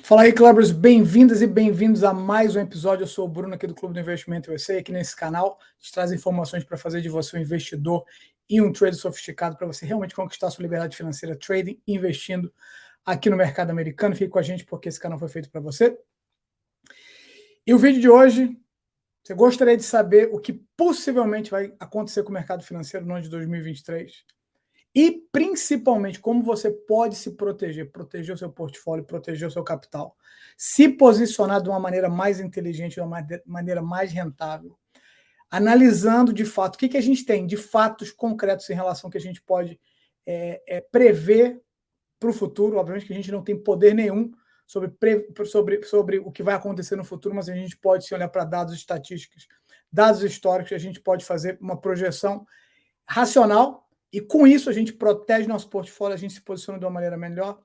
Fala aí, clubbers, bem-vindas e bem-vindos a mais um episódio. Eu sou o Bruno aqui do Clube do Investimento USA. Aqui nesse canal a gente traz informações para fazer de você um investidor e um trader sofisticado para você realmente conquistar sua liberdade financeira trading, investindo aqui no mercado americano. Fique com a gente porque esse canal foi feito para você. E o vídeo de hoje, você gostaria de saber o que possivelmente vai acontecer com o mercado financeiro no ano de 2023? E, principalmente, como você pode se proteger o seu portfólio, proteger o seu capital, se posicionar de uma maneira mais inteligente, de uma maneira mais rentável, analisando de fato o que a gente tem de fatos concretos em relação ao que a gente pode prever para o futuro. Obviamente que a gente não tem poder nenhum sobre o que vai acontecer no futuro, mas a gente pode se olhar para dados estatísticos, dados históricos, a gente pode fazer uma projeção racional. E com isso a gente protege nosso portfólio, a gente se posiciona de uma maneira melhor,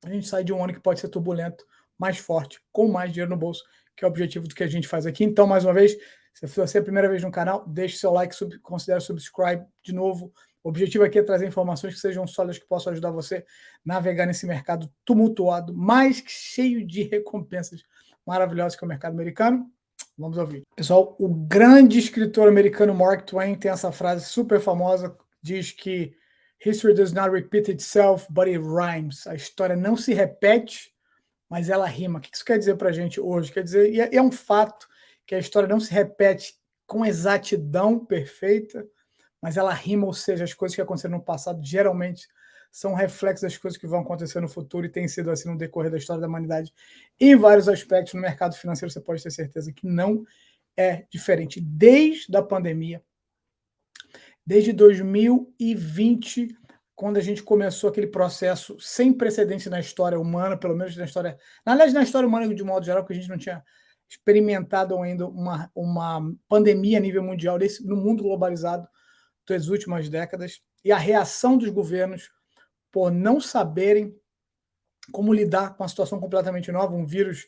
a gente sai de um ano que pode ser turbulento, mais forte, com mais dinheiro no bolso, que é o objetivo do que a gente faz aqui. Então, mais uma vez, se você é a primeira vez no canal, deixe seu like, considere subscribe de novo. O objetivo aqui é trazer informações que sejam sólidas, que possam ajudar você a navegar nesse mercado tumultuado, mas cheio de recompensas maravilhosas que é o mercado americano. Vamos ao vídeo. Pessoal, o grande escritor americano Mark Twain tem essa frase super famosa, diz que history does not repeat itself, but it rhymes. A história não se repete, mas ela rima. O que isso quer dizer para a gente hoje? Quer dizer, e é um fato que a história não se repete com exatidão perfeita, mas ela rima, ou seja, as coisas que aconteceram no passado geralmente são reflexos das coisas que vão acontecer no futuro e tem sido assim no decorrer da história da humanidade. Em vários aspectos, no mercado financeiro, você pode ter certeza que não é diferente. Desde a pandemia, desde 2020, quando a gente começou aquele processo sem precedente na história humana, pelo menos na história humana de modo geral, porque a gente não tinha experimentado ainda uma pandemia a nível mundial, no mundo globalizado das últimas décadas, e a reação dos governos por não saberem como lidar com uma situação completamente nova, um vírus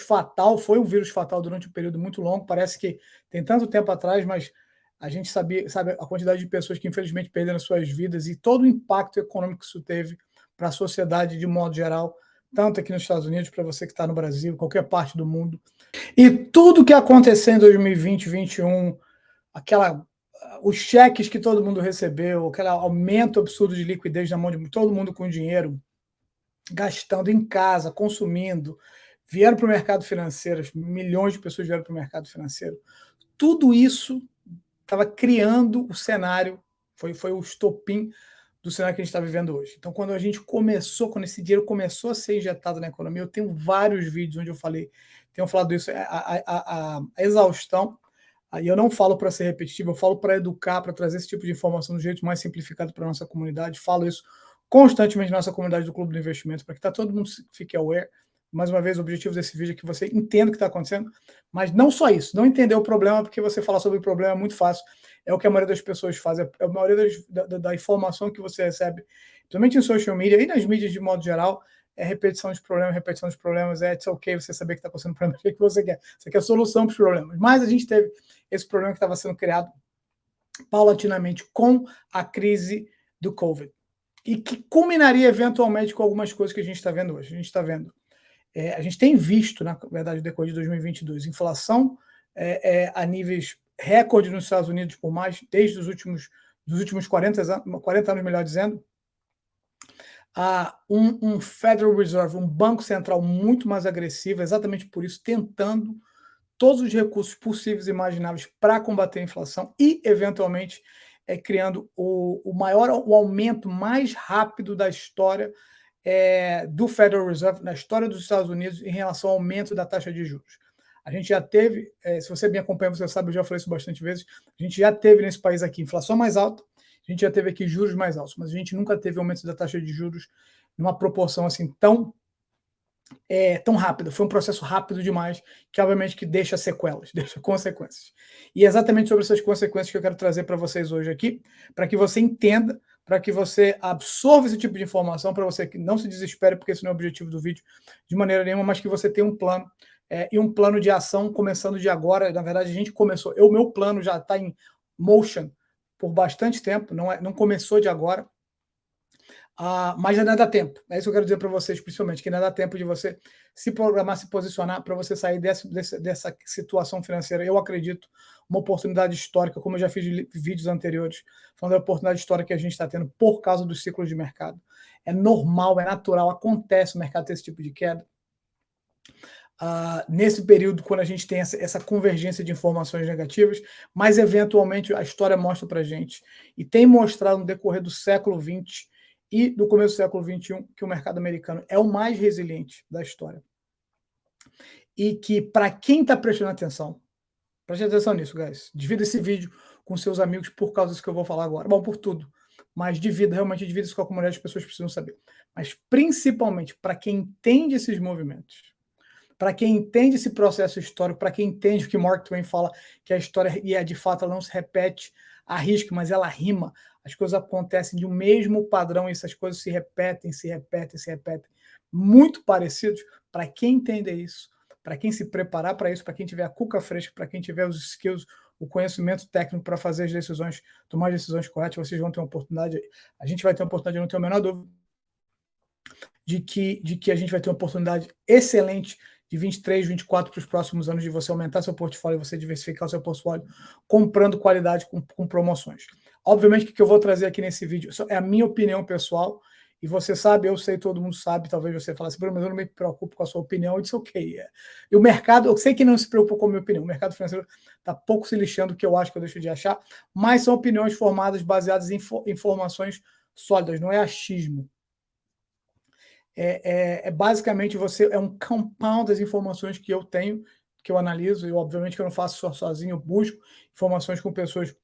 fatal, foi um vírus fatal durante um período muito longo, parece que tem tanto tempo atrás, mas a gente sabe a quantidade de pessoas que infelizmente perderam suas vidas e todo o impacto econômico que isso teve para a sociedade de modo geral, tanto aqui nos Estados Unidos, para você que está no Brasil, qualquer parte do mundo. E tudo que aconteceu em 2020, 2021, os cheques que todo mundo recebeu, aquele aumento absurdo de liquidez na mão de todo mundo com dinheiro, gastando em casa, consumindo, vieram para o mercado financeiro, milhões de pessoas vieram para o mercado financeiro. Tudo isso estava criando o cenário, foi o estopim do cenário que a gente está vivendo hoje. Então, quando quando esse dinheiro começou a ser injetado na economia, eu tenho vários vídeos onde tenho falado isso, a exaustão. Aí eu não falo para ser repetitivo, eu falo para educar, para trazer esse tipo de informação do jeito mais simplificado para a nossa comunidade. Falo isso constantemente na nossa comunidade do Clube do Investimento, para que todo mundo fique aware. Mais uma vez, o objetivo desse vídeo é que você entenda o que está acontecendo, mas não só isso, não entender o problema, porque você falar sobre o problema é muito fácil, é o que a maioria das pessoas faz, a maioria da informação que você recebe, principalmente em social media e nas mídias de modo geral, é repetição de problemas, it's ok você saber que está acontecendo um problema, o que você quer? Você quer solução para os problemas, mas a gente teve esse problema que estava sendo criado paulatinamente com a crise do Covid, e que culminaria eventualmente com algumas coisas que a gente está vendo hoje. A gente tem visto, na verdade, no decorrer de 2022, inflação a níveis recorde nos Estados Unidos desde os últimos 40 anos, melhor dizendo, um Federal Reserve, um banco central muito mais agressivo, exatamente por isso, tentando todos os recursos possíveis e imagináveis para combater a inflação e, eventualmente, criando o aumento mais rápido da história do Federal Reserve, na história dos Estados Unidos, em relação ao aumento da taxa de juros. A gente já teve, se você me acompanha, você sabe, eu já falei isso bastante vezes, a gente já teve nesse país aqui inflação mais alta, a gente já teve aqui juros mais altos, mas a gente nunca teve aumento da taxa de juros numa proporção assim tão rápida. Foi um processo rápido demais, que obviamente que deixa sequelas, deixa consequências. E é exatamente sobre essas consequências que eu quero trazer para vocês hoje aqui, para que você entenda, para que você absorva esse tipo de informação, para você que não se desespere, porque esse não é o objetivo do vídeo de maneira nenhuma, mas que você tenha um plano e um plano de ação começando de agora. Na verdade, a gente começou, o meu plano já está em motion por bastante tempo, não começou de agora. Mas ainda dá tempo. É isso que eu quero dizer para vocês, principalmente, que ainda dá tempo de você se programar, se posicionar para você sair dessa situação financeira. Eu acredito uma oportunidade histórica, como eu já fiz vídeos anteriores, falando da oportunidade histórica que a gente está tendo por causa dos ciclos de mercado. É normal, é natural, acontece o mercado ter esse tipo de queda. Nesse período, quando a gente tem essa convergência de informações negativas, mas eventualmente a história mostra para a gente, e tem mostrado no decorrer do século XX e do começo do século XXI, que o mercado americano é o mais resiliente da história. E que, para quem está prestando atenção, preste atenção nisso, guys, divida esse vídeo com seus amigos por causa disso que eu vou falar agora. Bom, por tudo, mas realmente divida isso com a comunidade, as pessoas precisam saber. Mas principalmente para quem entende esses movimentos, para quem entende esse processo histórico, para quem entende o que Mark Twain fala, que a história, e de fato, ela não se repete a risco, mas ela rima. As coisas acontecem de um mesmo padrão e essas coisas se repetem, muito parecidos. Para quem entender isso, para quem se preparar para isso, para quem tiver a cuca fresca, para quem tiver os skills, o conhecimento técnico para fazer as decisões, tomar as decisões corretas, vocês vão ter uma oportunidade, a gente vai ter uma oportunidade, eu não tenho a menor dúvida, de que a gente vai ter uma oportunidade excelente de 23, 24 para os próximos anos, de você aumentar seu portfólio, você diversificar o seu portfólio, comprando qualidade com promoções. Obviamente, o que eu vou trazer aqui nesse vídeo é a minha opinião pessoal, e você sabe, eu sei, todo mundo sabe, talvez você fale assim, Bruno, mas eu não me preocupo com a sua opinião, eu disse, ok. E o mercado, eu sei que não se preocupa com a minha opinião, o mercado financeiro está pouco se lixando do que eu acho que eu deixo de achar, mas são opiniões formadas, baseadas em informações sólidas, não é achismo. Basicamente é um compound das informações que eu tenho, que eu analiso, e obviamente que eu não faço só sozinho, eu busco informações com pessoas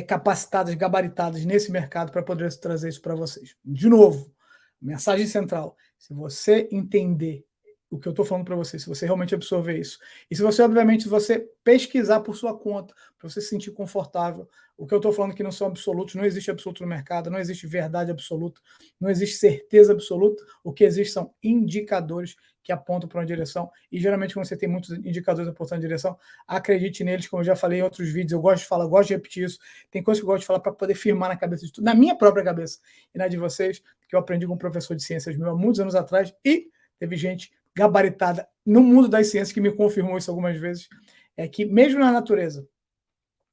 capacitadas, gabaritadas nesse mercado para poder trazer isso para vocês. De novo, mensagem central, se você entender o que eu estou falando para você, se você realmente absorver isso, e se você, obviamente, se você pesquisar por sua conta, para você se sentir confortável, o que eu estou falando que não são absolutos, não existe absoluto no mercado, não existe verdade absoluta, não existe certeza absoluta, o que existe são indicadores que apontam para uma direção, e geralmente quando você tem muitos indicadores apontando na direção, acredite neles, como eu já falei em outros vídeos, eu gosto de falar, gosto de repetir isso, tem coisas que eu gosto de falar para poder firmar na cabeça de tudo, na minha própria cabeça e na de vocês, que eu aprendi com um professor de ciências meu há muitos anos atrás, e teve gente gabaritada no mundo das ciências que me confirmou isso algumas vezes, é que mesmo na natureza,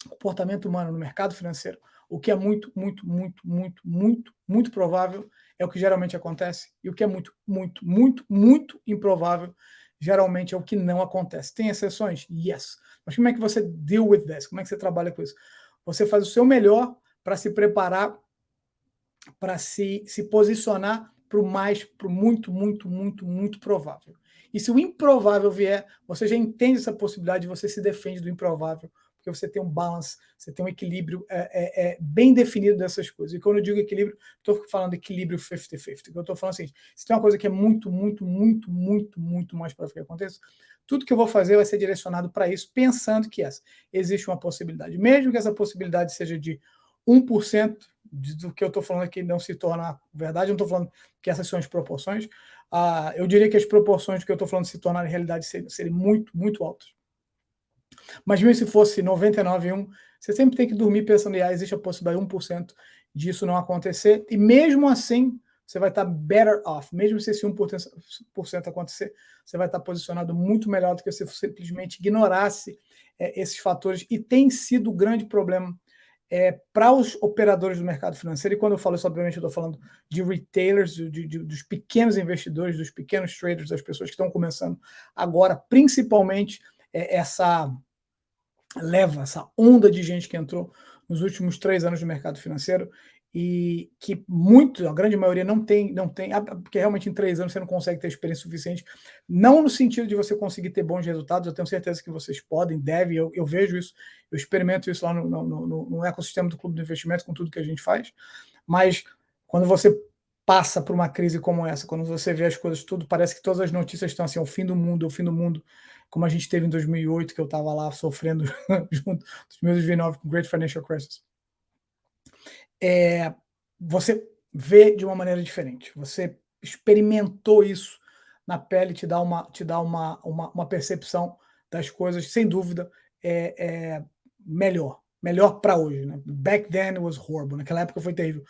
comportamento humano no mercado financeiro, o que é muito provável é o que geralmente acontece, e o que é muito improvável geralmente é o que não acontece. Tem exceções? Yes. Mas como é que você deal with this? Como é que você trabalha com isso? Você faz o seu melhor para se preparar, para se posicionar para o muito provável. E se o improvável vier, você já entende essa possibilidade, você se defende do improvável, porque você tem um balance, você tem um equilíbrio bem definido dessas coisas. E quando eu digo equilíbrio, estou falando equilíbrio 50-50. Eu estou falando assim, se tem uma coisa que é muito mais provável que aconteça, tudo que eu vou fazer vai ser direcionado para isso, pensando que existe uma possibilidade. Mesmo que essa possibilidade seja de 1%, do que eu estou falando aqui não se torna verdade, eu não estou falando que essas são as proporções, eu diria que as proporções do que eu estou falando se tornarem realidade seriam muito altas. Mas mesmo se fosse 99,1, você sempre tem que dormir pensando, existe a possibilidade de 1% disso não acontecer, e mesmo assim, você vai estar better off, mesmo se esse 1% acontecer, você vai estar posicionado muito melhor do que se você simplesmente ignorasse esses fatores, e tem sido o grande problema para os operadores do mercado financeiro, e quando eu falo isso, obviamente, eu estou falando de retailers, dos pequenos investidores, dos pequenos traders, das pessoas que estão começando agora, principalmente essa onda de gente que entrou nos últimos 3 anos no mercado financeiro, e que a grande maioria não tem, porque realmente em 3 anos você não consegue ter experiência suficiente, não no sentido de você conseguir ter bons resultados, eu tenho certeza que vocês podem, devem, eu vejo isso, eu experimento isso lá no ecossistema do Clube do Investimento, com tudo que a gente faz, mas quando você passa por uma crise como essa, quando você vê as coisas tudo, parece que todas as notícias estão assim, o fim do mundo, como a gente teve em 2008, que eu estava lá sofrendo junto, 2009, com o Great Financial Crisis. Você vê de uma maneira diferente, você experimentou isso na pele, te dá uma percepção das coisas, sem dúvida, melhor para hoje, né? Back then it was horrible, naquela época foi terrível,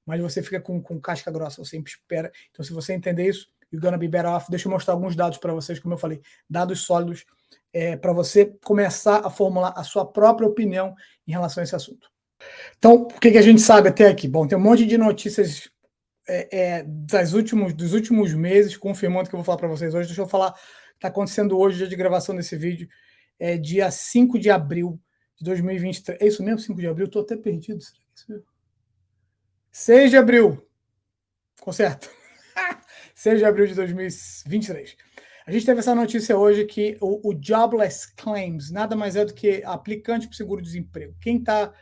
mas você fica com casca grossa, você sempre espera. Então, se você entender isso, you're gonna be better off. Deixa eu mostrar alguns dados para vocês, como eu falei, dados sólidos, para você começar a formular a sua própria opinião em relação a esse assunto. Então, o que a gente sabe até aqui? Bom, tem um monte de notícias dos últimos meses, confirmando o que eu vou falar para vocês hoje. Deixa eu falar o que está acontecendo hoje, dia de gravação desse vídeo, dia 5 de abril de 2023. É isso mesmo, 5 de abril? Estou até perdido. 6 de abril. Conserto. 6 de abril de 2023. A gente teve essa notícia hoje que o Jobless Claims nada mais é do que aplicante para o seguro-desemprego. Quem está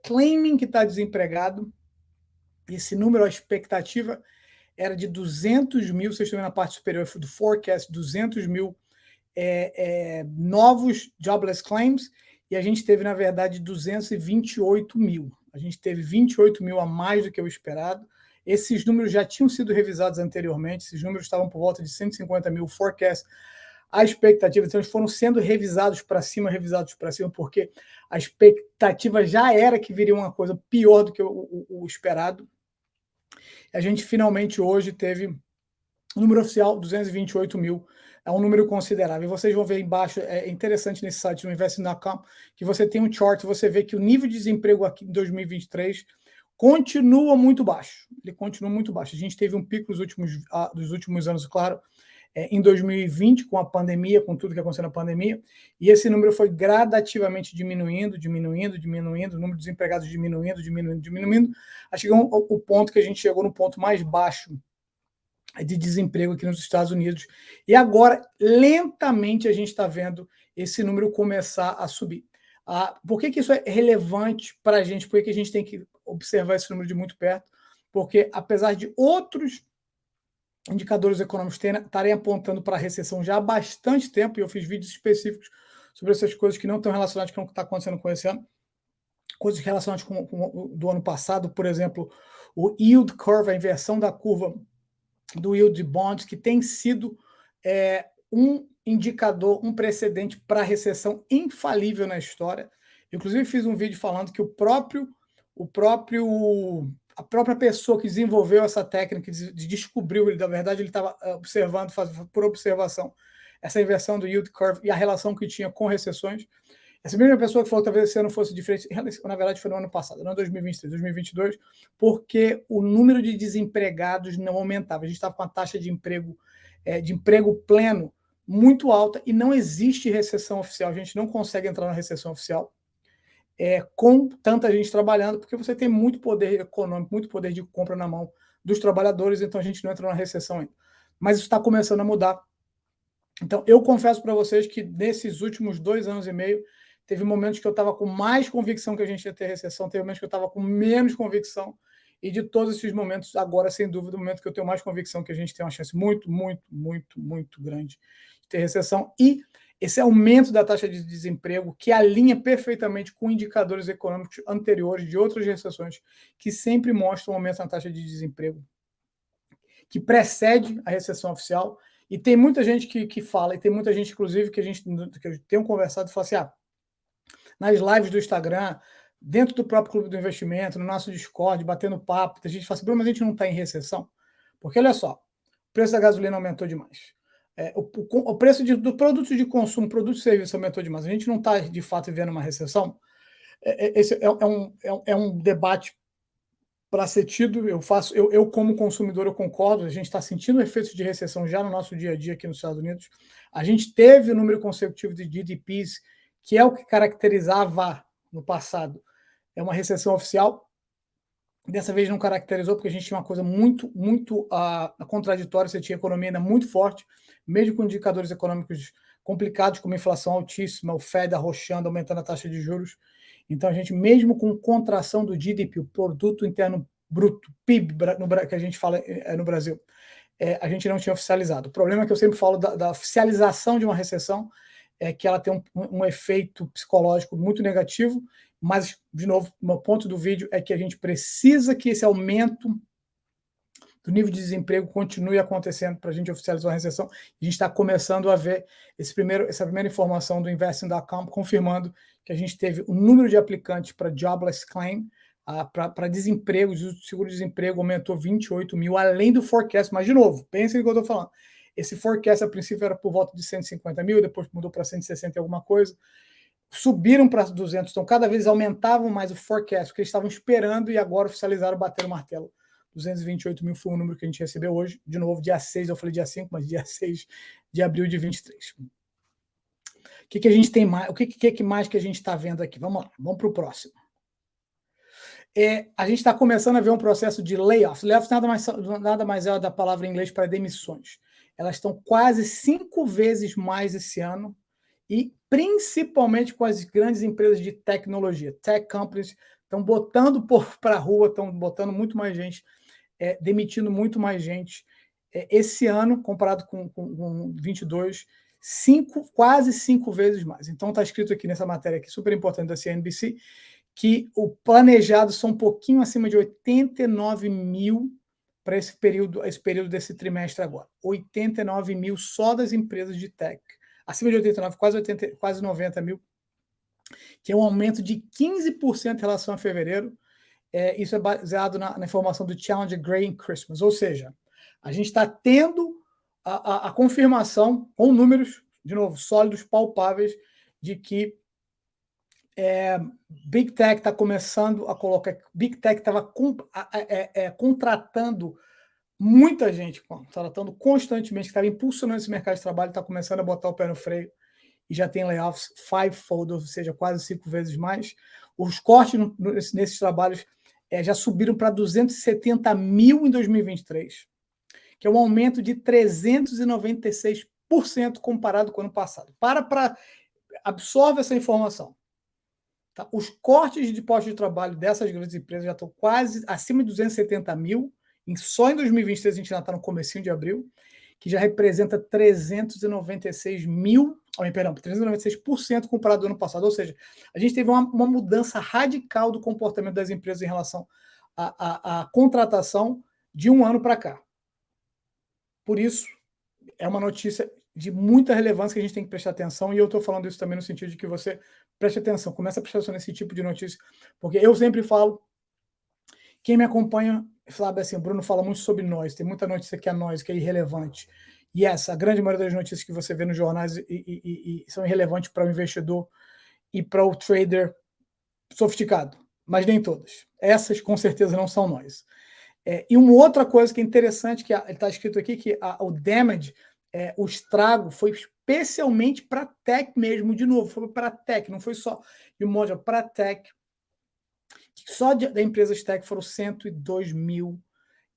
claiming que está desempregado, esse número, a expectativa era de 200 mil, vocês estão vendo na parte superior do forecast, 200 mil novos Jobless Claims, e a gente teve, na verdade, 228 mil. A gente teve 28 mil a mais do que o esperado. Esses números já tinham sido revisados anteriormente, esses números estavam por volta de 150 mil forecast. A expectativa, então, eles foram sendo revisados para cima, porque a expectativa já era que viria uma coisa pior do que o esperado. A gente finalmente hoje teve o número oficial, 228 mil, é um número considerável. E vocês vão ver embaixo, é interessante nesse site do Investing.com, que você tem um chart, você vê que o nível de desemprego aqui em 2023 continua muito baixo. Ele continua muito baixo. A gente teve um pico dos últimos anos, claro, em 2020, com a pandemia, com tudo que aconteceu na pandemia, e esse número foi gradativamente diminuindo, o número de desempregados diminuindo, a chegar o ponto que a gente chegou no ponto mais baixo de desemprego aqui nos Estados Unidos. E agora, lentamente, a gente está vendo esse número começar a subir. Por que isso é relevante para a gente? Por que a gente tem que observar esse número de muito perto? Porque, apesar de outros indicadores econômicos estarem apontando para a recessão já há bastante tempo, e eu fiz vídeos específicos sobre essas coisas que não estão relacionadas com o que está acontecendo com esse ano, coisas relacionadas com do ano passado, por exemplo, o yield curve, a inversão da curva do yield de bonds, que tem sido um indicador, um precedente para a recessão infalível na história. Inclusive, fiz um vídeo falando que a própria pessoa que desenvolveu essa técnica, descobriu, na verdade, ele estava observando, por observação, essa inversão do yield curve e a relação que tinha com recessões. Essa mesma pessoa que falou que talvez esse ano fosse diferente, na verdade foi no ano passado, não 2023, 2022, porque o número de desempregados não aumentava. A gente estava com a taxa de emprego pleno muito alta e não existe recessão oficial. A gente não consegue entrar na recessão oficial com tanta gente trabalhando, porque você tem muito poder econômico, muito poder de compra na mão dos trabalhadores, então a gente não entra na recessão ainda. Mas isso está começando a mudar. Então, eu confesso para vocês que nesses últimos 2 anos e meio, teve momentos que eu estava com mais convicção que a gente ia ter recessão, teve momentos que eu estava com menos convicção, e de todos esses momentos, agora, sem dúvida, o momento que eu tenho mais convicção que a gente tem uma chance muito, muito, muito, muito grande de ter recessão. E esse aumento da taxa de desemprego, que alinha perfeitamente com indicadores econômicos anteriores de outras recessões, que sempre mostram um aumento na taxa de desemprego, que precede a recessão oficial. E tem muita gente que fala, e tem muita gente, inclusive, que eu tenho conversado e fala assim, nas lives do Instagram, dentro do próprio Clube do Investimento, no nosso Discord, batendo papo, a gente fala assim, Bruno, mas a gente não está em recessão? Porque, olha só, o preço da gasolina aumentou demais. O preço do produto de consumo, produto e serviço aumentou demais. A gente não está, de fato, vivendo uma recessão. Esse é um debate para ser tido. Eu, como consumidor, eu concordo. A gente está sentindo efeitos de recessão já no nosso dia a dia aqui nos Estados Unidos. A gente teve o número consecutivo de GDPs, que é o que caracterizava no passado uma recessão oficial. Dessa vez não caracterizou, porque a gente tinha uma coisa muito, muito contraditória. Você tinha economia ainda muito forte, mesmo com indicadores econômicos complicados, como inflação altíssima, o Fed arrochando, aumentando a taxa de juros. Então, a gente, mesmo com contração do GDP, o Produto Interno Bruto, PIB, que a gente fala no Brasil, a gente não tinha oficializado. O problema é que eu sempre falo da oficialização de uma recessão, é que ela tem um efeito psicológico muito negativo, mas, de novo, o meu ponto do vídeo é que a gente precisa que esse aumento do nível de desemprego continue acontecendo para a gente oficializar uma recessão. A gente está começando a ver essa primeira informação do Investing.com confirmando que a gente teve o número de aplicantes para Jobless Claim para desemprego, o seguro-desemprego aumentou 28 mil, além do forecast. Mas, de novo, pensem no que eu estou falando. Esse forecast, a princípio, era por volta de 150 mil, depois mudou para 160 e alguma coisa. Subiram para 200, então cada vez aumentavam mais o forecast, que eles estavam esperando, e agora oficializaram, bateram o martelo. 228 mil foi o número que a gente recebeu hoje. De novo, dia 6, eu falei dia 5, mas dia 6 de abril de 23. O que a gente tem mais? O que mais que a gente está vendo aqui? Vamos lá, vamos para o próximo. A gente está começando a ver um processo de layoffs. Layoffs nada mais é da palavra em inglês para demissões. Elas estão quase 5 vezes mais esse ano, e principalmente com as grandes empresas de tecnologia. Tech companies estão botando o povo para a rua, estão botando muito mais gente, demitindo muito mais gente. Esse ano, comparado com 22, quase 5 vezes mais. Então está escrito aqui nessa matéria aqui, super importante da CNBC, que o planejado são um pouquinho acima de 89 mil para esse período desse trimestre agora. 89 mil só das empresas de tech. Acima de 89, quase 90 mil, que é um aumento de 15% em relação a fevereiro. Isso é baseado na informação do Challenger Gray Christmas. Ou seja, a gente está tendo a confirmação, com números, de novo, sólidos, palpáveis, de que Big Tech está começando a colocar. Big Tech estava contratando muita gente, contratando constantemente, que estava impulsionando esse mercado de trabalho, está começando a botar o pé no freio e já tem layoffs fivefold, ou seja, quase 5 vezes mais. Os cortes nesses trabalhos já subiram para 270 mil em 2023, que é um aumento de 396% comparado com o ano passado. Absorve essa informação. Tá? Os cortes de postos de trabalho dessas grandes empresas já estão quase acima de 270 mil. Só em 2023 a gente já está no comecinho de abril, que já representa 396% comparado ao ano passado. Ou seja, a gente teve uma mudança radical do comportamento das empresas em relação à contratação de um ano para cá. Por isso, é uma notícia de muita relevância que a gente tem que prestar atenção, e eu estou falando isso também no sentido de que você preste atenção, comece a prestar atenção nesse tipo de notícia, porque eu sempre falo, quem me acompanha sabe assim, o Bruno fala muito sobre nós, tem muita notícia que é nós, que é irrelevante, e a grande maioria das notícias que você vê nos jornais são irrelevantes para o investidor e para o trader sofisticado, mas nem todas. Essas, com certeza, não são nós. E uma outra coisa que é interessante, que está escrito aqui, que o damage, o estrago, foi especialmente para tech mesmo, de novo, foi para tech, não foi só de um modo para tech. Só da empresas tech foram 102 mil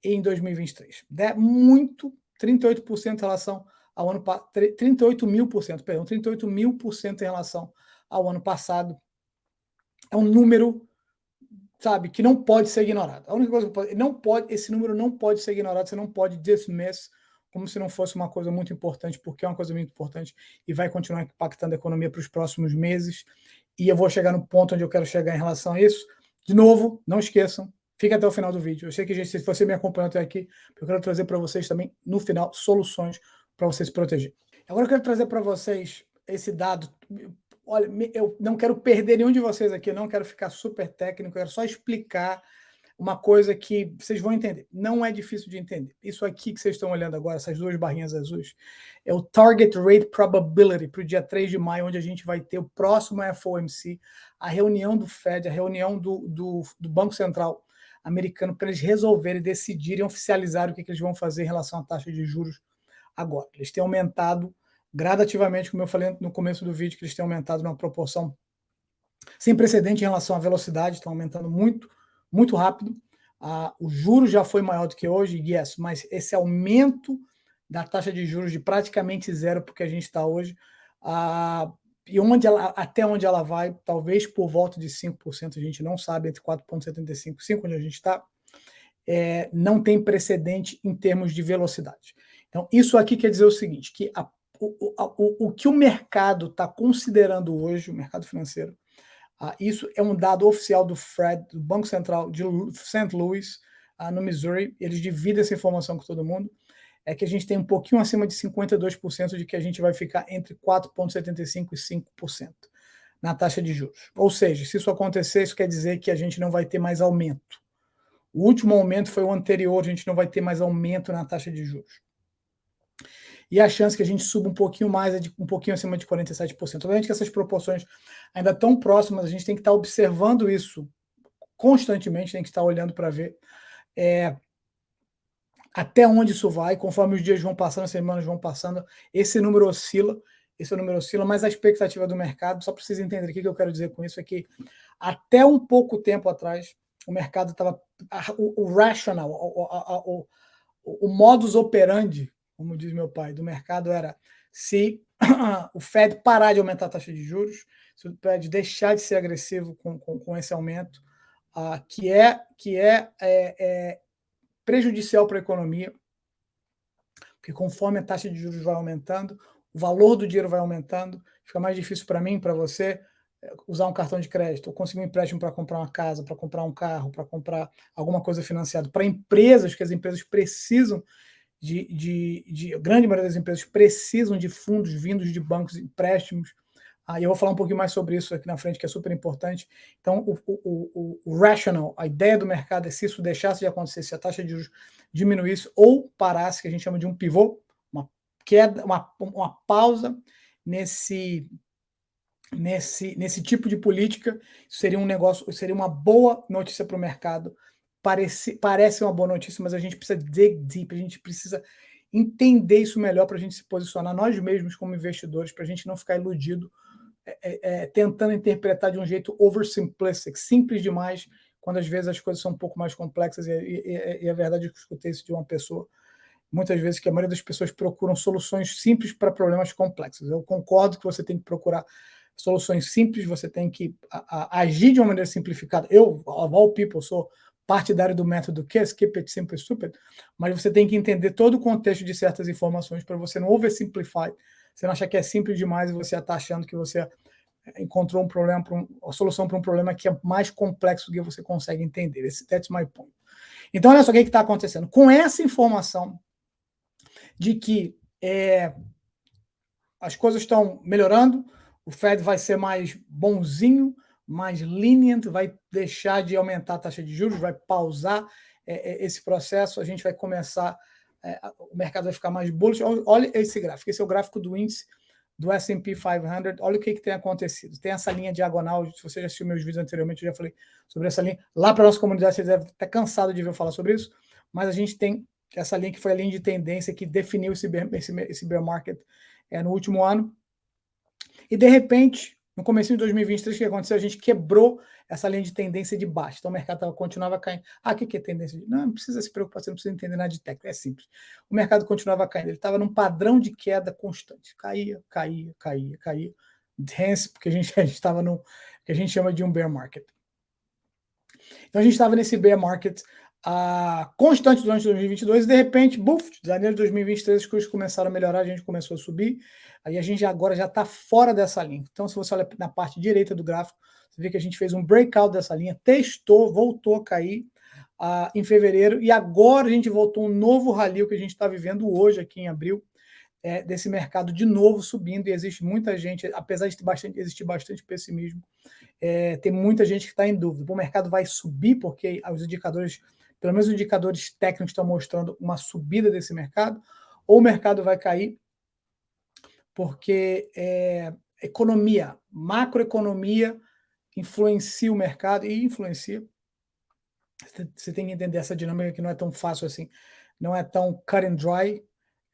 em 2023. Muito, 38% em relação ao ano passado, 38 mil por cento em relação ao ano passado. É um número, sabe, que não pode ser ignorado. A única coisa que esse número não pode ser ignorado, você não pode dismiss como se não fosse uma coisa muito importante, porque é uma coisa muito importante e vai continuar impactando a economia para os próximos meses. E eu vou chegar no ponto onde eu quero chegar em relação a isso. De novo, não esqueçam, fica até o final do vídeo. Eu sei que, gente, se você me acompanha até aqui, eu quero trazer para vocês também, no final, soluções para vocês se proteger. Agora eu quero trazer para vocês esse dado. Olha, eu não quero perder nenhum de vocês aqui, eu não quero ficar super técnico, eu quero só explicar uma coisa que vocês vão entender. Não é difícil de entender. Isso aqui que vocês estão olhando agora, essas duas barrinhas azuis, é o Target Rate Probability para o dia 3 de maio, onde a gente vai ter o próximo FOMC, a reunião do Fed, a reunião do Banco Central americano, para eles resolverem, decidirem, oficializarem o que eles vão fazer em relação à taxa de juros agora. Eles têm aumentado gradativamente, como eu falei no começo do vídeo, que eles têm aumentado numa proporção sem precedente em relação à velocidade, estão aumentando muito, muito rápido. O juro já foi maior do que hoje, yes, mas esse aumento da taxa de juros de praticamente zero, porque a gente está hoje, e até onde ela vai, talvez por volta de 5%, a gente não sabe, entre 4,75% e 5%, onde a gente está, não tem precedente em termos de velocidade. Então, isso aqui quer dizer o seguinte, que o que o mercado está considerando hoje, o mercado financeiro, isso é um dado oficial do Fed, do Banco Central de St. Louis, no Missouri. Eles dividem essa informação com todo mundo. É que a gente tem um pouquinho acima de 52% de que a gente vai ficar entre 4,75% e 5%. na taxa de juros. Ou seja, se isso acontecer, isso quer dizer que a gente não vai ter mais aumento. O último aumento foi o anterior, a gente não vai ter mais aumento na taxa de juros. E a chance que a gente suba um pouquinho mais é de um pouquinho acima de 47%. Obviamente que essas proporções ainda estão próximas, a gente tem que estar observando isso constantemente, tem que estar olhando para ver até onde isso vai, conforme os dias vão passando, as semanas vão passando, esse número oscila, mas a expectativa do mercado, só para vocês entenderem o que eu quero dizer com isso, é que até um pouco tempo atrás, o mercado estava, o rational, o modus operandi, como diz meu pai, do mercado era se o Fed parar de aumentar a taxa de juros, se o Fed deixar de ser agressivo com esse aumento, que é prejudicial para a economia, porque conforme a taxa de juros vai aumentando, o valor do dinheiro vai aumentando, fica mais difícil para mim, para você, usar um cartão de crédito, ou conseguir um empréstimo para comprar uma casa, para comprar um carro, para comprar alguma coisa financiada. Para empresas, que as empresas precisam a grande maioria das empresas precisam de fundos vindos de bancos, empréstimos. Eu vou falar um pouquinho mais sobre isso aqui na frente, que é super importante. Então, o rational, a ideia do mercado é se isso deixasse de acontecer, se a taxa de juros diminuísse ou parasse, que a gente chama de um pivô, uma queda, uma pausa nesse tipo de política, seria um negócio, seria uma boa notícia para o mercado. Parece uma boa notícia, mas a gente precisa dig deep, a gente precisa entender isso melhor para a gente se posicionar nós mesmos como investidores, para a gente não ficar iludido, tentando interpretar de um jeito oversimplistic, simples demais, quando às vezes as coisas são um pouco mais complexas, e a verdade é que eu escutei isso de uma pessoa, muitas vezes, que a maioria das pessoas procuram soluções simples para problemas complexos. Eu concordo que você tem que procurar soluções simples, você tem que agir de uma maneira simplificada. Eu, of all people, sou partidário do método KISS, Keep It Simple Stupid, mas você tem que entender todo o contexto de certas informações para você não oversimplify, você não achar que é simples demais e você está achando que você encontrou um problema, a solução para um problema que é mais complexo do que você consegue entender. That's my point. Então, olha só o que está acontecendo. Com essa informação de que as coisas estão melhorando, o Fed vai ser mais bonzinho, mais lenient, vai deixar de aumentar a taxa de juros, vai pausar esse processo, a gente vai começar, o mercado vai ficar mais bullish. Olha esse gráfico, esse é o gráfico do índice do S&P 500, olha o que tem acontecido. Tem essa linha diagonal, se você já assistiu meus vídeos anteriormente, eu já falei sobre essa linha. Lá para a nossa comunidade, você deve estar cansado de ver eu falar sobre isso, mas a gente tem essa linha que foi a linha de tendência que definiu esse bear market no último ano. E, de repente, no começo de 2023, o que aconteceu? A gente quebrou essa linha de tendência de baixo. Então, o mercado continuava caindo. O que é tendência? Não precisa se preocupar, você não precisa entender nada de técnico, é simples. O mercado continuava caindo, ele estava num padrão de queda constante. Caía. Hence, porque a gente estava no que a gente chama de um bear market. Então, a gente estava nesse bear market constante durante 2022 e, de repente, janeiro de 2023, as coisas começaram a melhorar, a gente começou a subir, aí a gente agora já está fora dessa linha. Então, se você olha na parte direita do gráfico, você vê que a gente fez um breakout dessa linha, testou, voltou a cair em fevereiro, e agora a gente voltou um novo rally, o que a gente está vivendo hoje aqui em abril, desse mercado de novo subindo, e existe muita gente, apesar de existir bastante pessimismo, tem muita gente que está em dúvida. O mercado vai subir porque os indicadores, pelo menos os indicadores técnicos, estão mostrando uma subida desse mercado, ou o mercado vai cair porque economia, macroeconomia influencia o mercado e influencia. Você tem que entender essa dinâmica que não é tão fácil assim, não é tão cut and dry.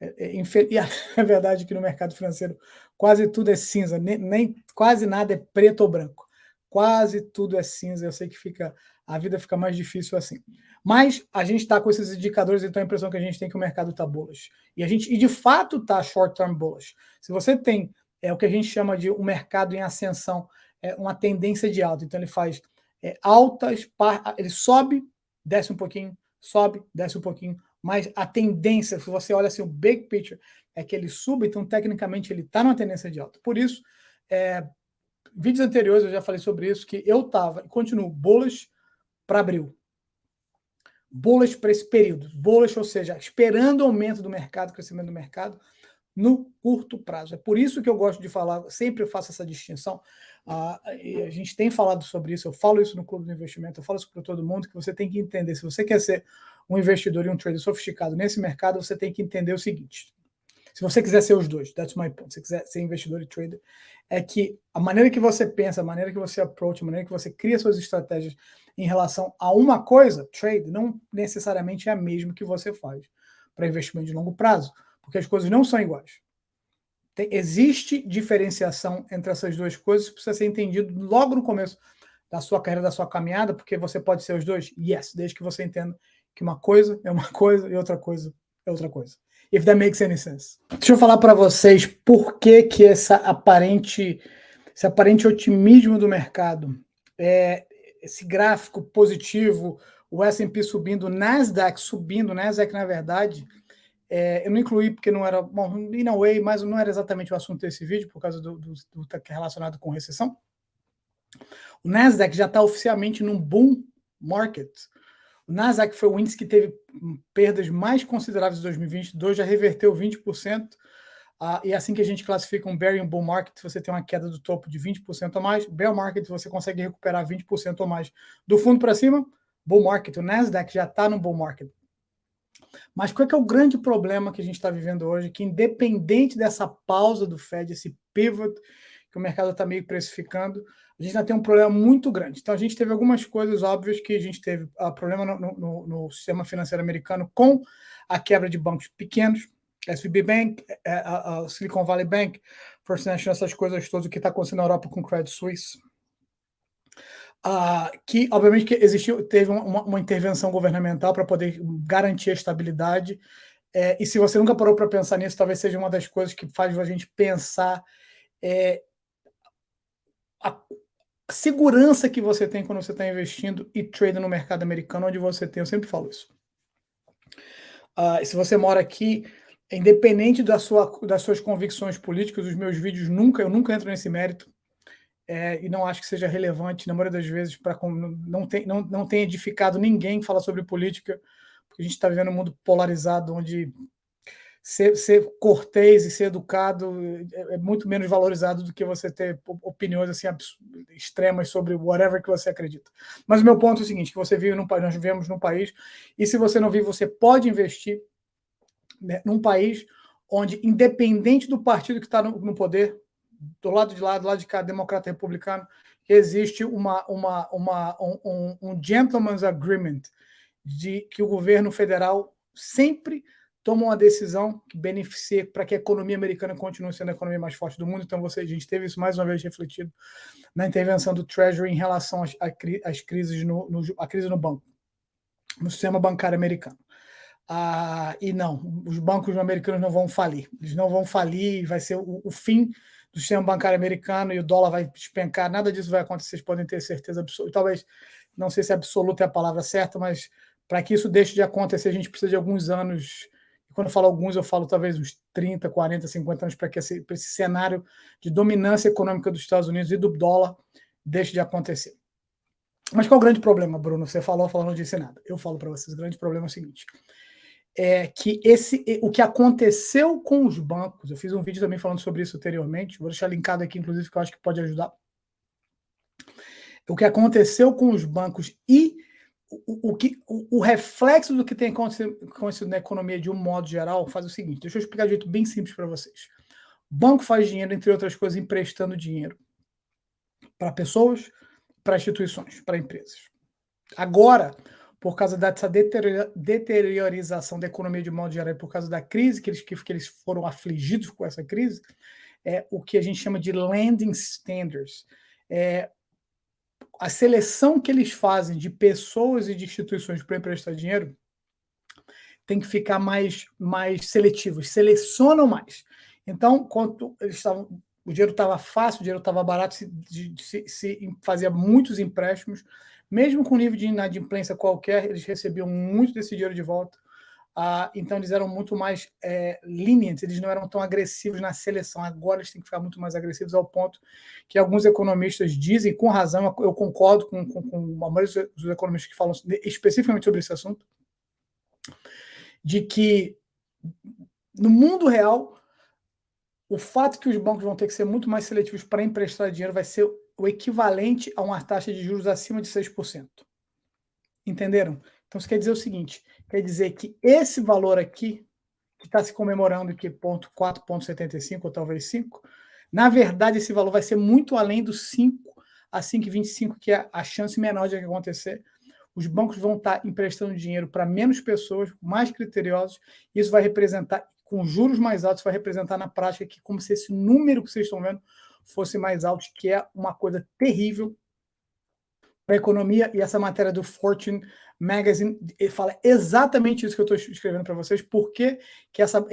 E a verdade é que no mercado financeiro quase tudo é cinza, nem quase nada é preto ou branco. Quase tudo é cinza. Eu sei que a vida fica mais difícil assim. Mas a gente está com esses indicadores, então a impressão que a gente tem é que o mercado está bullish. E de fato está short-term bullish. Se você tem o que a gente chama de um mercado em ascensão, uma tendência de alta, então ele faz altas, ele sobe, desce um pouquinho, sobe, desce um pouquinho, mas a tendência, se você olha assim, o big picture, é que ele suba, então tecnicamente ele está numa tendência de alta. Por isso, vídeos anteriores eu já falei sobre isso, que eu estava e continuo bullish para abril. Bullish para esse período. Bullish, ou seja, esperando o aumento do mercado, crescimento do mercado, no curto prazo. É por isso que eu gosto de falar, sempre faço essa distinção. E a gente tem falado sobre isso, eu falo isso no Clube do Investimento, eu falo isso para todo mundo, que você tem que entender, se você quer ser um investidor e um trader sofisticado nesse mercado, você tem que entender o seguinte: se você quiser ser os dois, that's my point, se você quiser ser investidor e trader, é que a maneira que você pensa, a maneira que você approach, a maneira que você cria suas estratégias em relação a uma coisa, trade, não necessariamente é a mesma que você faz para investimento de longo prazo, porque as coisas não são iguais. Existe diferenciação entre essas duas coisas, precisa ser entendido logo no começo da sua carreira, da sua caminhada, porque você pode ser os dois? Yes, desde que você entenda que uma coisa é uma coisa e outra coisa é outra coisa. If that makes any sense. Deixa eu falar para vocês por que esse aparente otimismo do mercado, esse gráfico positivo, o S&P subindo, o Nasdaq subindo, o Nasdaq, na verdade, eu não incluí porque não era, bom, in a way, mas não era exatamente o assunto desse vídeo, por causa do relacionado com recessão. O Nasdaq já está oficialmente num bull market. O Nasdaq foi o índice que teve perdas mais consideráveis em 2022, já reverteu 20%. E assim que a gente classifica um bear e um bull market, você tem uma queda do topo de 20% a mais. Bear market, você consegue recuperar 20% ou mais do fundo para cima. Bull market, o Nasdaq já está no bull market. Mas qual é que é o grande problema que a gente está vivendo hoje? Que independente dessa pausa do Fed, esse pivot que o mercado está meio precificando, a gente ainda tem um problema muito grande. Então a gente teve algumas coisas óbvias que a gente teve problema no sistema financeiro americano com a quebra de bancos pequenos, SVB Bank, Silicon Valley Bank, First National, essas coisas todas, o que está acontecendo na Europa com o Credit Suisse. Que obviamente que teve uma intervenção governamental para poder garantir a estabilidade, e se você nunca parou para pensar nisso, talvez seja uma das coisas que faz a gente pensar a segurança que você tem quando você está investindo e trading no mercado americano, onde você tem, eu sempre falo isso. Se você mora aqui, independente das suas convicções políticas, os meus vídeos eu nunca entro nesse mérito, e não acho que seja relevante, na maioria das vezes, não tem edificado ninguém falar sobre política, porque a gente está vivendo um mundo polarizado, onde ser cortês e ser educado é muito menos valorizado do que você ter opiniões assim extremas sobre whatever que você acredita. Mas o meu ponto é o seguinte, que você vive num país, nós vivemos num país, e se você não vive, você pode investir, né, num país onde, independente do partido que está no poder, do lado de cá, democrata e republicano, existe um gentleman's agreement de que o governo federal sempre toma uma decisão que beneficie para que a economia americana continue sendo a economia mais forte do mundo. Então, a gente teve isso mais uma vez refletido na intervenção do Treasury em relação às crises a crise no banco, no sistema bancário americano. E não, os bancos americanos não vão falir. Eles não vão falir, vai ser o fim do sistema bancário americano e o dólar vai despencar. Nada disso vai acontecer, vocês podem ter certeza absoluta. Talvez, não sei se absoluta é a palavra certa, mas para que isso deixe de acontecer, a gente precisa de alguns anos. E quando eu falo alguns, eu falo talvez uns 30, 40, 50 anos para que esse cenário de dominância econômica dos Estados Unidos e do dólar deixe de acontecer. Mas qual é o grande problema, Bruno? Você falou, não disse nada. Eu falo para vocês, o grande problema é o seguinte: que o que aconteceu com os bancos, eu fiz um vídeo também falando sobre isso anteriormente, vou deixar linkado aqui, inclusive, que eu acho que pode ajudar. O que aconteceu com os bancos e o reflexo do que tem acontecido na economia de um modo geral faz o seguinte, deixa eu explicar de um jeito bem simples para vocês. O banco faz dinheiro, entre outras coisas, emprestando dinheiro para pessoas, para instituições, para empresas. Agora, por causa dessa deteriorização da economia de modo geral, por causa da crise, que eles foram afligidos com essa crise, o que a gente chama de lending standards. A seleção que eles fazem de pessoas e de instituições para emprestar dinheiro tem que ficar mais seletivos, selecionam mais. Então, quando o dinheiro estava fácil, o dinheiro estava barato, se fazia muitos empréstimos, mesmo com nível de inadimplência qualquer, eles recebiam muito desse dinheiro de volta. Então, eles eram muito mais lenient, eles não eram tão agressivos na seleção. Agora, eles têm que ficar muito mais agressivos, ao ponto que alguns economistas dizem, com razão, eu concordo com a maioria dos economistas que falam especificamente sobre esse assunto, de que no mundo real, o fato que os bancos vão ter que ser muito mais seletivos para emprestar dinheiro vai ser o equivalente a uma taxa de juros acima de 6%. Entenderam? Então isso quer dizer o seguinte, quer dizer que esse valor aqui, que está se comemorando que 4,75 ou talvez 5, na verdade esse valor vai ser muito além dos 5 a 5,25, que é a chance menor de acontecer. Os bancos vão estar emprestando dinheiro para menos pessoas, mais criteriosos, e isso vai representar, com juros mais altos, vai representar na prática que como se esse número que vocês estão vendo fosse mais alto, que é uma coisa terrível para a economia, e essa matéria do Fortune Magazine fala exatamente isso que eu estou escrevendo para vocês, porque que essa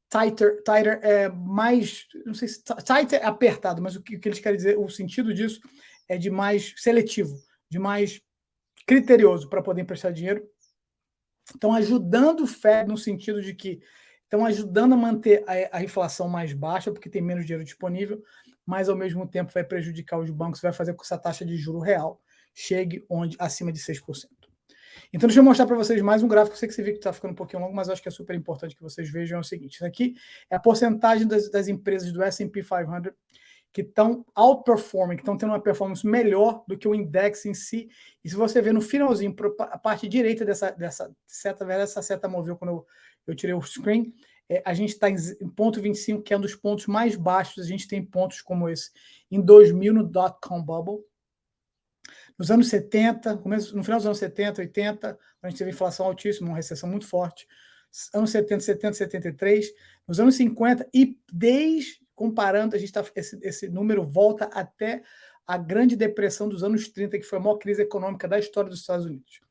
tighter é mais, não sei se tighter é apertado, mas o que eles querem dizer, o sentido disso é de mais seletivo, de mais criterioso para poder emprestar dinheiro. Estão ajudando o Fed no sentido de que estão ajudando a manter a inflação mais baixa, porque tem menos dinheiro disponível, mas ao mesmo tempo vai prejudicar os bancos, vai fazer com que essa taxa de juro real chegue acima de 6%. Então, deixa eu mostrar para vocês mais um gráfico. Eu sei que você viu que está ficando um pouquinho longo, mas eu acho que é super importante que vocês vejam o seguinte. Isso aqui é a porcentagem das empresas do S&P 500 que estão outperforming, que estão tendo uma performance melhor do que o index em si. E se você ver no finalzinho, a parte direita dessa seta, essa seta moveu quando eu tirei o screen, a gente está em 0,25, que é um dos pontos mais baixos. A gente tem pontos como esse em 2000 no dot-com bubble. Nos anos 70, no final dos anos 70, 80, a gente teve inflação altíssima, uma recessão muito forte. Anos 70, 73, nos anos 50, e comparando, a gente esse número volta até a Grande Depressão dos anos 30, que foi a maior crise econômica da história dos Estados Unidos.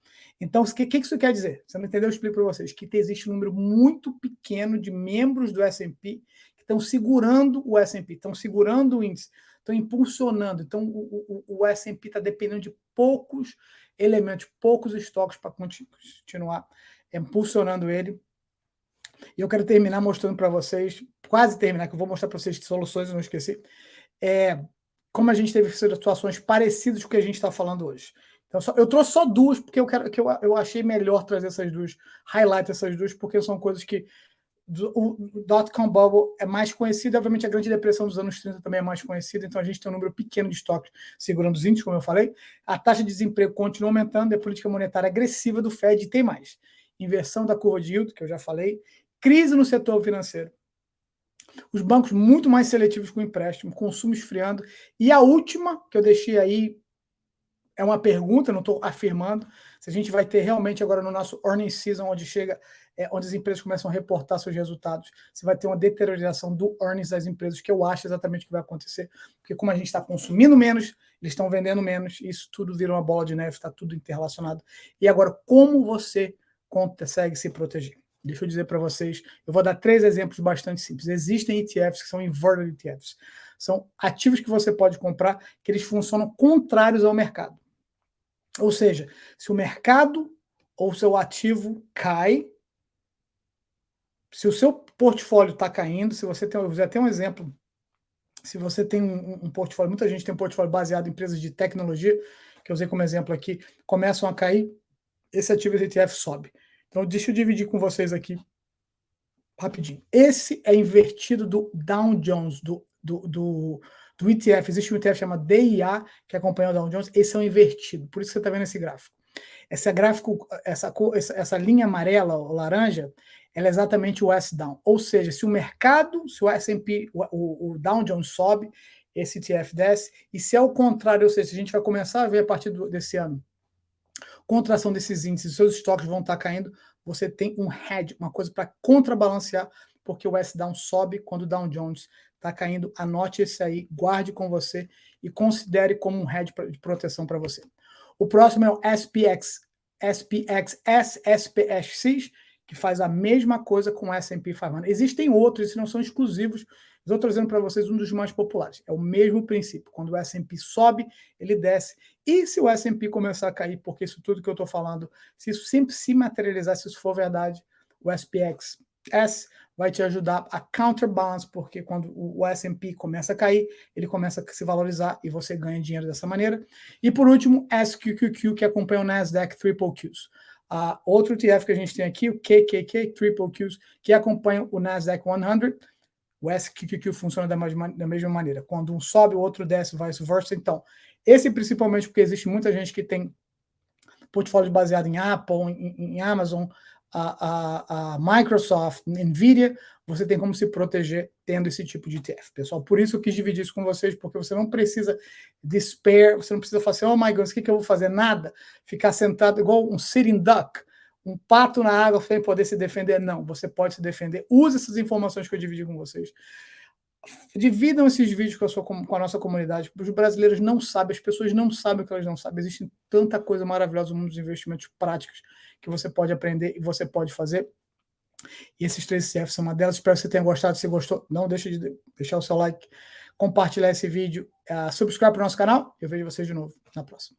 Então, o que isso quer dizer? Você não entendeu? Eu explico para vocês. Que existe um número muito pequeno de membros do S&P que estão segurando o S&P, estão segurando o índice, estão impulsionando. Então, o S&P está dependendo de poucos elementos, poucos estoques para continuar impulsionando ele. E eu quero terminar mostrando para vocês, quase terminar, que eu vou mostrar para vocês soluções, eu não esqueci, como a gente teve situações parecidas com o que a gente está falando hoje. Então, eu trouxe só duas, porque eu achei melhor trazer essas duas, highlight essas duas, porque são coisas que o dot-com bubble é mais conhecido, obviamente a Grande Depressão dos anos 30 também é mais conhecida, então a gente tem um número pequeno de estoques segurando os índices, como eu falei. A taxa de desemprego continua aumentando, a política monetária agressiva do Fed, e tem mais. Inversão da curva de yield, que eu já falei, crise no setor financeiro, os bancos muito mais seletivos com empréstimo, consumo esfriando, e a última, que eu deixei aí, é uma pergunta, não estou afirmando, se a gente vai ter realmente agora no nosso earnings season, onde onde as empresas começam a reportar seus resultados, se vai ter uma deterioração do earnings das empresas, que eu acho exatamente o que vai acontecer, porque como a gente está consumindo menos, eles estão vendendo menos, isso tudo vira uma bola de neve, está tudo interrelacionado. E agora, como você consegue se proteger? Deixa eu dizer para vocês, eu vou dar 3 exemplos bastante simples. Existem ETFs que são inverted ETFs, são ativos que você pode comprar, que eles funcionam contrários ao mercado. Ou seja, se o mercado ou o seu ativo cai, se o seu portfólio está caindo, se você tem, eu vou até um exemplo, se você tem um portfólio, muita gente tem um portfólio baseado em empresas de tecnologia, que eu usei como exemplo aqui, começam a cair, esse ativo, esse ETF sobe. Então, deixa eu dividir com vocês aqui rapidinho. Esse é invertido do Dow Jones, do ETF. Existe um ETF chamado DIA, que acompanha o Dow Jones. Esse é um invertido, por isso que você está vendo esse gráfico. Esse gráfico, essa linha amarela ou laranja, ela é exatamente o S-Down. Ou seja, se o mercado, se o S&P, o Dow Jones sobe, esse ETF desce. E se é o contrário, ou seja, a gente vai começar a ver a partir desse ano, contração desses índices, seus estoques vão estar caindo, você tem um hedge, uma coisa para contrabalancear, porque o S-Down sobe quando o Dow Jones está caindo. Anote esse aí, guarde com você e considere como um hedge de proteção para você. O próximo é o SPX que faz a mesma coisa com o S&P 500. Existem outros, esses não são exclusivos. Estou trazendo para vocês um dos mais populares. É o mesmo princípio. Quando o S&P sobe, ele desce. E se o S&P começar a cair, porque isso tudo que eu estou falando, se isso sempre se materializar, se isso for verdade, o SPX vai te ajudar a counterbalance, porque quando o S&P começa a cair, ele começa a se valorizar e você ganha dinheiro dessa maneira. E por último, SQQQ, que acompanha o Nasdaq Triple Qs. Outro ETF que a gente tem aqui, o KKK Triple Qs, que acompanha o Nasdaq 100. O SQQQ funciona da mesma maneira. Quando um sobe, o outro desce, vice-versa. Então, esse principalmente porque existe muita gente que tem portfólio baseado em Apple, em Amazon, a Microsoft, Nvidia, você tem como se proteger tendo esse tipo de ETF, pessoal. Por isso eu quis dividir isso com vocês, porque você não precisa despair, você não precisa falar assim, oh my God, o que eu vou fazer? Nada. Ficar sentado igual um sitting duck, um pato na água sem poder se defender. Não, você pode se defender. Use essas informações que eu dividi com vocês. Dividam esses vídeos com a nossa comunidade. Os brasileiros não sabem, as pessoas não sabem o que elas não sabem. Existe tanta coisa maravilhosa no mundo dos investimentos práticos que você pode aprender e você pode fazer. E esses 3 CFs são uma delas. Espero que você tenha gostado. Se gostou, não deixe de deixar o seu like, compartilhar esse vídeo, subscrever para o nosso canal. Eu vejo vocês de novo na próxima.